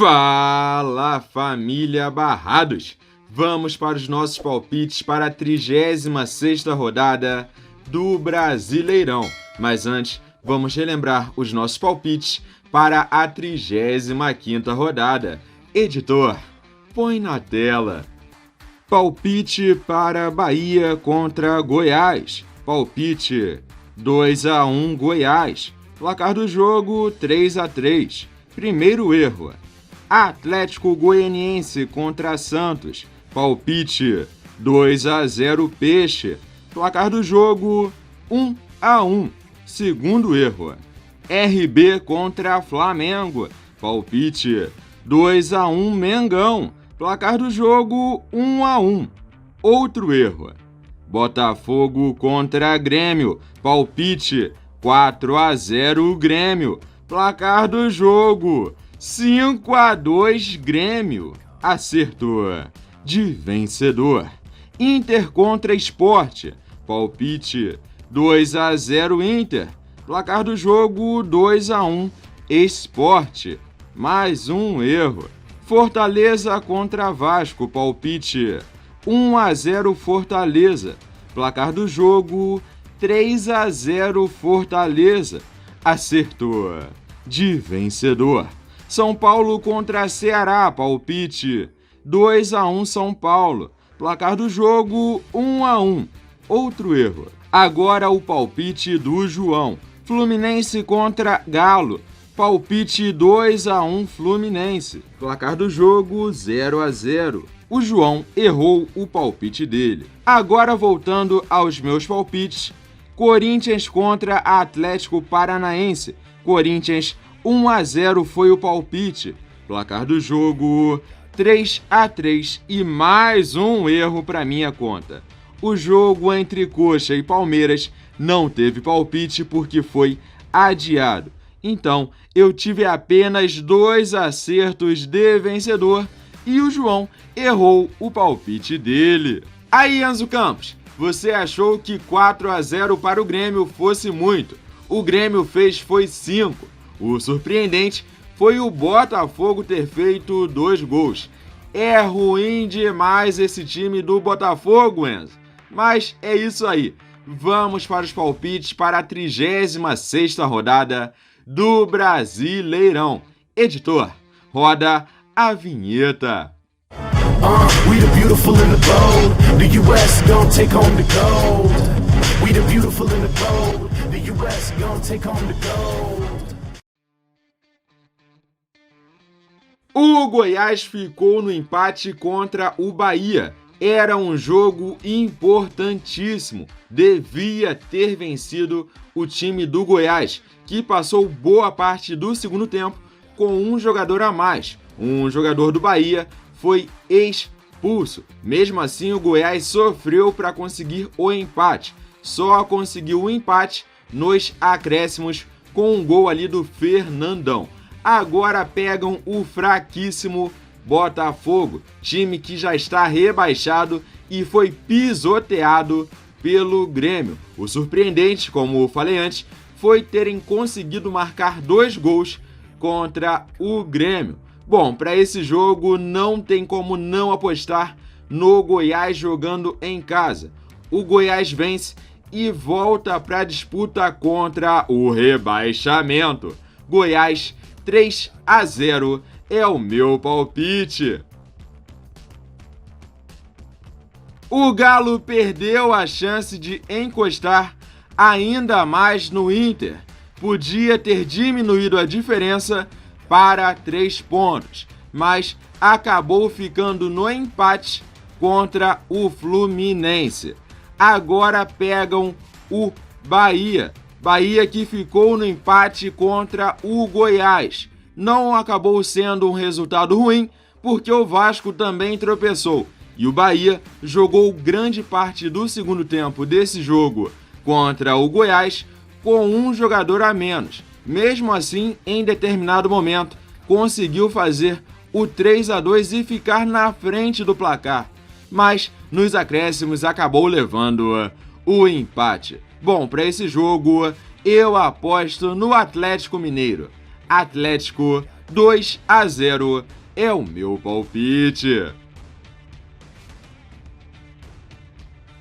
Fala, família Barrados! Vamos para os nossos palpites para a 36ª rodada do Brasileirão. Mas antes, vamos relembrar os nossos palpites para a 35ª rodada. Editor, põe na tela. Palpite para Bahia contra Goiás. Palpite 2-1 Goiás. Placar do jogo 3-3. Primeiro erro. Atlético Goianiense contra Santos. Palpite 2-0 Peixe. Placar do jogo 1-1. Segundo erro. RB contra Flamengo. Palpite 2-1 Mengão. Placar do jogo 1-1. Outro erro. Botafogo contra Grêmio. Palpite 4-0 Grêmio. Placar do jogo 5-2 Grêmio. Acertou. De vencedor. Inter contra Sport. Palpite 2-0 Inter. Placar do jogo 2-1 Sport. Mais um erro. Fortaleza contra Vasco. Palpite 1-0 Fortaleza. Placar do jogo 3-0 Fortaleza. Acertou. De vencedor. São Paulo contra Ceará. Palpite 2-1 São Paulo. Placar do jogo 1-1. Outro erro. Agora o palpite do João. Fluminense contra Galo. Palpite 2-1 Fluminense. Placar do jogo 0-0. O João errou o palpite dele. Agora voltando aos meus palpites. Corinthians contra Atlético Paranaense. Corinthians 1-0 foi o palpite. Placar do jogo 3-3 e mais um erro para minha conta. O jogo entre Coxa e Palmeiras não teve palpite porque foi adiado. Então, eu tive apenas 2 acertos de vencedor e o João errou o palpite dele. Aí, Enzo Campos, você achou que 4-0 para o Grêmio fosse muito. O Grêmio foi 5. O surpreendente foi o Botafogo ter feito 2 gols. É ruim demais esse time do Botafogo, Enzo. Mas é isso aí. Vamos para os palpites para a 36ª rodada do Brasileirão. Editor, roda a vinheta. We the beautiful and the bold. The US gon' take home the gold. We the beautiful and the bold. The US gon' take home the gold. O Goiás ficou no empate contra o Bahia. Era um jogo importantíssimo. Devia ter vencido o time do Goiás, que passou boa parte do segundo tempo com um jogador a mais. Um jogador do Bahia foi expulso. Mesmo assim, o Goiás sofreu para conseguir o empate. Só conseguiu o empate nos acréscimos com um gol ali do Fernandão. Agora pegam o fraquíssimo Botafogo, time que já está rebaixado e foi pisoteado pelo Grêmio. O surpreendente, como eu falei antes, foi terem conseguido marcar 2 gols contra o Grêmio. Bom, para esse jogo não tem como não apostar no Goiás jogando em casa. O Goiás vence e volta para a disputa contra o rebaixamento. Goiás 3-0 é o meu palpite. O Galo perdeu a chance de encostar ainda mais no Inter. Podia ter diminuído a diferença para 3 pontos, mas acabou ficando no empate contra o Fluminense. Agora pegam o Bahia. Bahia que ficou no empate contra o Goiás. Não acabou sendo um resultado ruim, porque o Vasco também tropeçou. E o Bahia jogou grande parte do segundo tempo desse jogo contra o Goiás com um jogador a menos. Mesmo assim, em determinado momento, conseguiu fazer o 3-2 e ficar na frente do placar. Mas, nos acréscimos, acabou levando o empate. Bom, para esse jogo, eu aposto no Atlético Mineiro. Atlético 2-0 é o meu palpite.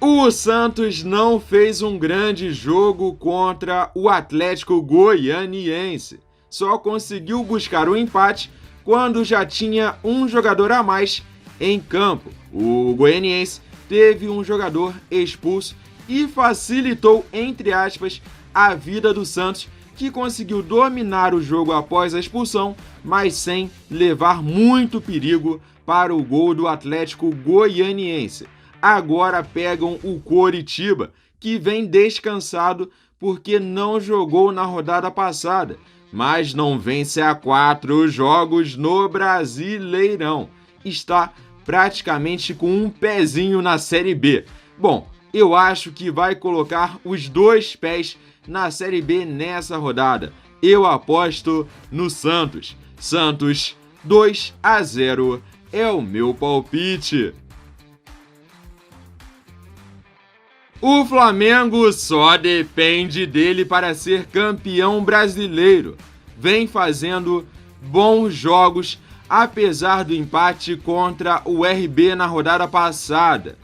O Santos não fez um grande jogo contra o Atlético Goianiense. Só conseguiu buscar o empate quando já tinha um jogador a mais em campo. O Goianiense teve um jogador expulso e facilitou, entre aspas, a vida do Santos, que conseguiu dominar o jogo após a expulsão, mas sem levar muito perigo para o gol do Atlético Goianiense. Agora pegam o Coritiba, que vem descansado porque não jogou na rodada passada, mas não vence há 4 jogos no Brasileirão. Está praticamente com um pezinho na Série B. Bom, eu acho que vai colocar os 2 pés na Série B nessa rodada. Eu aposto no Santos. Santos 2-0 é o meu palpite. O Flamengo só depende dele para ser campeão brasileiro. Vem fazendo bons jogos, apesar do empate contra o RB na rodada passada.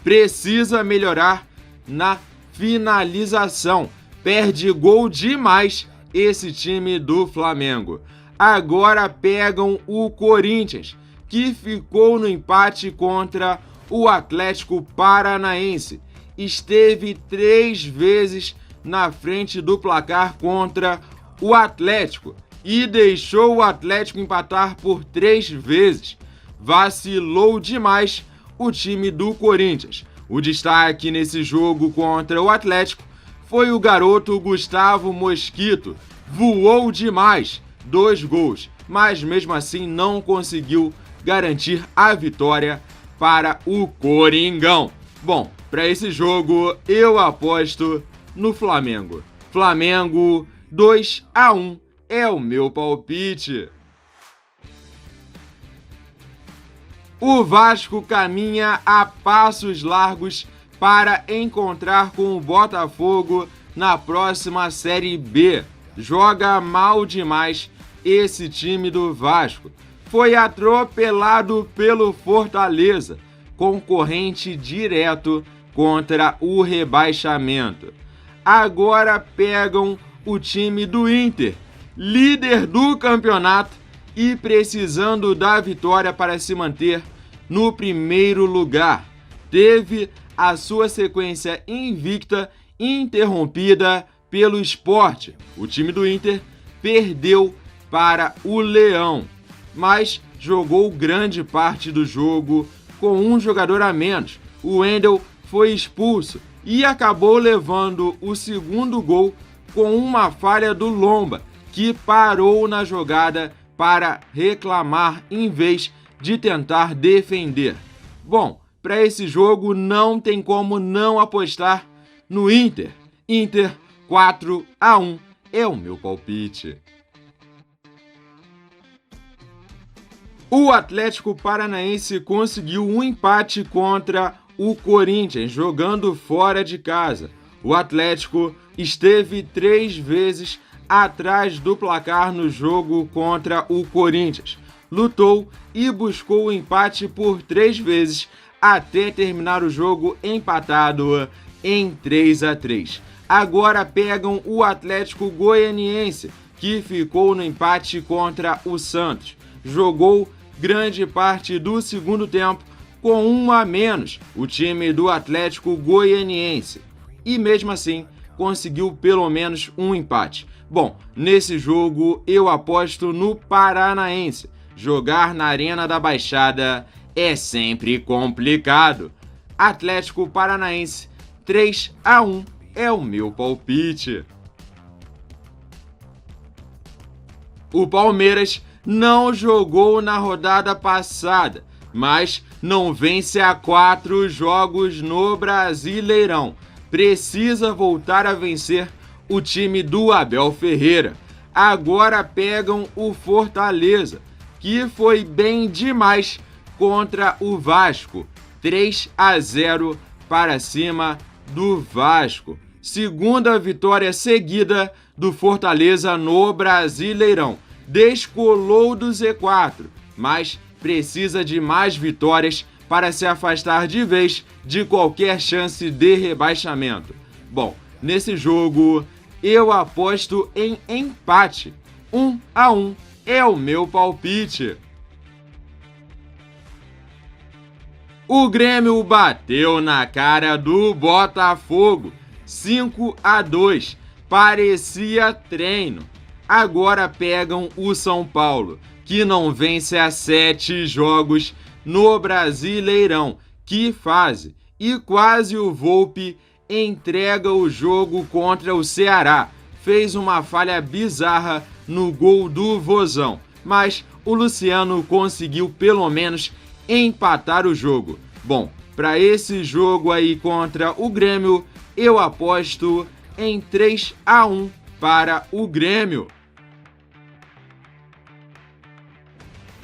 Precisa melhorar na finalização. Perde gol demais esse time do Flamengo. Agora pegam o Corinthians, que ficou no empate contra o Atlético Paranaense. Esteve 3 vezes na frente do placar contra o Atlético e deixou o Atlético empatar por 3 vezes. Vacilou demais o time do Corinthians. O destaque nesse jogo contra o Atlético foi o garoto Gustavo Mosquito. Voou demais, 2 gols, mas mesmo assim não conseguiu garantir a vitória para o Coringão. Bom, para esse jogo eu aposto no Flamengo. Flamengo 2-1 é o meu palpite. O Vasco caminha a passos largos para encontrar com o Botafogo na próxima Série B. Joga mal demais esse time do Vasco. Foi atropelado pelo Fortaleza, concorrente direto contra o rebaixamento. Agora pegam o time do Inter, líder do campeonato e precisando da vitória para se manter no primeiro lugar. Teve a sua sequência invicta interrompida pelo Sport. O time do Inter perdeu para o Leão, mas jogou grande parte do jogo com um jogador a menos. O Wendel foi expulso e acabou levando o segundo gol com uma falha do Lomba, que parou na jogada para reclamar em vez de tentar defender. Bom, para esse jogo não tem como não apostar no Inter. Inter 4-1 é o meu palpite. O Atlético Paranaense conseguiu um empate contra o Corinthians, jogando fora de casa. O Atlético esteve 3 vezes atrás do placar no jogo contra o Corinthians. Lutou e buscou o empate por 3 vezes até terminar o jogo empatado em 3-3. Agora pegam o Atlético Goianiense, que ficou no empate contra o Santos. Jogou grande parte do segundo tempo com 1 a menos o time do Atlético Goianiense. E mesmo assim conseguiu pelo menos um empate. Bom, nesse jogo eu aposto no Paranaense. Jogar na Arena da Baixada é sempre complicado. Atlético Paranaense 3-1 é o meu palpite. O Palmeiras não jogou na rodada passada, mas não vence há 4 jogos no Brasileirão. Precisa voltar a vencer o time do Abel Ferreira. Agora pegam o Fortaleza, que foi bem demais contra o Vasco. 3-0 para cima do Vasco. Segunda vitória seguida do Fortaleza no Brasileirão. descolou do Z4, mas precisa de mais vitórias para se afastar de vez de qualquer chance de rebaixamento. Bom, nesse jogo eu aposto em empate. 1-1 é o meu palpite. O Grêmio bateu na cara do Botafogo, 5-2. Parecia treino. Agora pegam o São Paulo, que não vence há 7 jogos no Brasileirão. Que fase! E quase o Volpi entrega o jogo contra o Ceará. Fez uma falha bizarra no gol do Vozão, mas o Luciano conseguiu pelo menos empatar o jogo. Bom, para esse jogo aí contra o Grêmio, eu aposto em 3-1 para o Grêmio.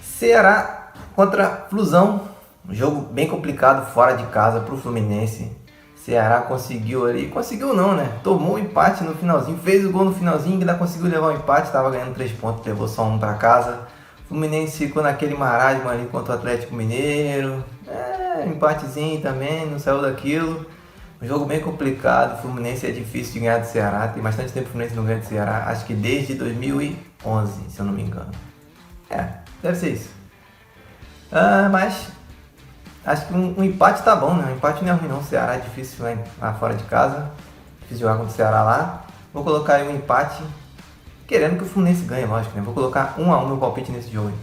Ceará contra Flusão, um jogo bem complicado fora de casa para o Fluminense. Ceará conseguiu ali, conseguiu não, né? Tomou um empate no finalzinho, fez o gol no finalzinho, ainda conseguiu levar o empate, estava ganhando 3 pontos, levou só 1 para casa. O Fluminense ficou naquele marasmo ali contra o Atlético Mineiro, empatezinho também, não saiu daquilo. Um jogo bem complicado, o Fluminense é difícil de ganhar do Ceará, tem bastante tempo que o Fluminense não ganha do Ceará, acho que desde 2011, se eu não me engano. Deve ser isso. Mas acho que um empate tá bom, né? Um empate não é ruim não, o Ceará é difícil lá fora de casa, difícil jogar contra o Ceará lá. Vou colocar aí um empate, querendo que o Fluminense ganhe, lógico, né? Vou colocar 1-1 meu palpite nesse jogo aí.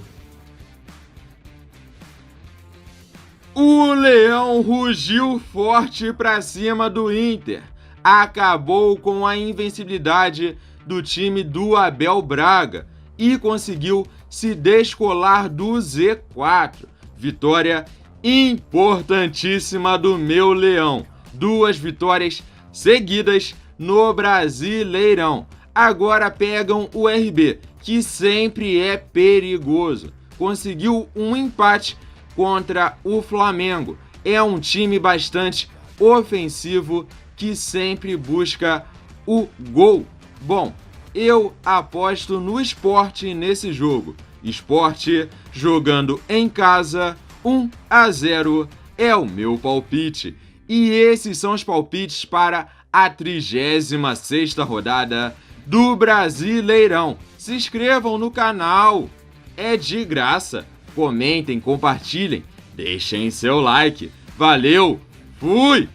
O Leão rugiu forte para cima do Inter. Acabou com a invencibilidade do time do Abel Braga e conseguiu se descolar do Z4. Vitória importantíssima do meu Leão. 2 vitórias seguidas no Brasileirão. Agora pegam o RB, que sempre é perigoso. Conseguiu um empate contra o Flamengo. É um time bastante ofensivo que sempre busca o gol. Bom, eu aposto no Sport nesse jogo. Sport jogando em casa, 1-0 é o meu palpite. E esses são os palpites para a 36ª rodada do Brasileirão. Se inscrevam no canal, é de graça. Comentem, compartilhem, deixem seu like. Valeu, fui!